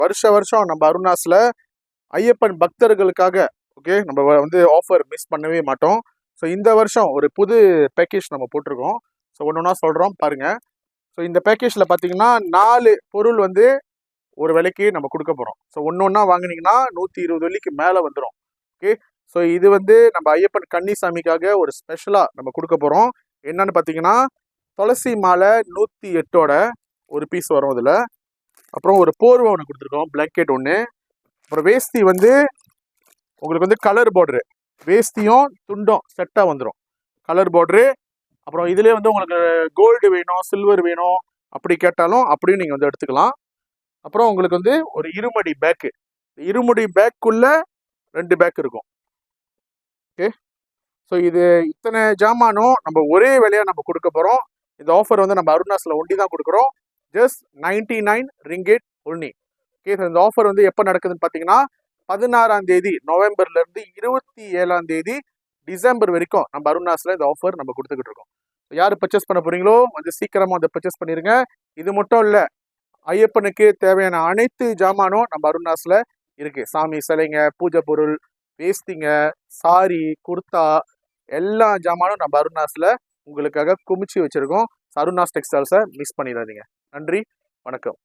வருஷம் நம்ம அருணாஸ்ல ஐயப்பன் பக்தர்களுக்காக ஓகே நம்ம வந்து ஆஃபர் மிஸ் பண்ணவே மாட்டோம். ஸோ இந்த வருஷம் ஒரு புது பேக்கேஜ் நம்ம போட்டிருக்கோம். ஸோ ஒன்று ஒன்றா சொல்கிறோம் பாருங்க. ஸோ இந்த பேக்கேஜில் பார்த்தீங்கன்னா 4 பொருள் வந்து ஒரு விலைக்கு நம்ம கொடுக்க போகிறோம். ஸோ ஒன்று ஒன்றா வாங்கினீங்கன்னா 120 வெள்ளிக்கு மேலே வந்துடும். ஓகே, ஸோ இது வந்து நம்ம ஐயப்பன் கன்னிசாமிக்காக ஒரு ஸ்பெஷலாக நம்ம கொடுக்க போகிறோம். என்னன்னு பார்த்தீங்கன்னா துளசி மாலை 108ஓட ஒரு பீஸ் வரும் இதில். அப்புறம் ஒரு போர்வை ஒன்று கொடுத்துருக்கோம், பிளாங்கெட் ஒன்று. அப்புறம் வேஷ்டி வந்து உங்களுக்கு வந்து கலர் பார்டரு, வேஷ்டியும் துண்டும் செட்டாக வந்துடும், கலர் பார்டரு. அப்புறம் இதுலேயே வந்து உங்களுக்கு கோல்டு வேணும், சில்வர் வேணும் அப்படி கேட்டாலும் அப்படியும் நீங்கள் வந்து எடுத்துக்கலாம். அப்புறம் உங்களுக்கு வந்து ஒரு இருமடி பேக்கு, இருமுடி பேக்குள்ள 2 பேக் இருக்கும். ஓகே, ஸோ இது இத்தனை ஜாமானும் நம்ம ஒரே விலையாக நம்ம கொடுக்க போகிறோம். இந்த ஆஃபர் வந்து நம்ம அருணாஸ்ல ஒண்டி தான் கொடுக்குறோம். Just 99 ringgit only. ஓகே, இந்த ஆஃபர் வந்து எப்போ நடக்குதுன்னு பார்த்தீங்கன்னா 16ஆம் தேதி நவம்பர்லேருந்து 27ஆம் தேதி டிசம்பர் வரைக்கும் நம்ம அருணாஸ்ல இந்த ஆஃபர் நம்ம கொடுத்துக்கிட்டு இருக்கோம். யார் பர்ச்சேஸ் பண்ண போறீங்களோ வந்து சீக்கிரமா அதை பர்ச்சேஸ் பண்ணிருங்க. இது மட்டும் இல்லை, ஐயப்பனுக்கு தேவையான அனைத்து ஜாமானும் நம்ம அருணாஸ்ல இருக்கு. சாமி சிலைங்க, பூஜை பொருள், வேஸ்திங்க, சாரி, குர்தா எல்லா ஜாமானும் நம்ம அருணாஸ்ல உங்களுக்காக குமிச்சு வச்சிருக்கோம். அருணாஸ் டெக்ஸ்டைல்ஸை மிஸ் பண்ணிடாதீங்க. நன்றி, வணக்கம்.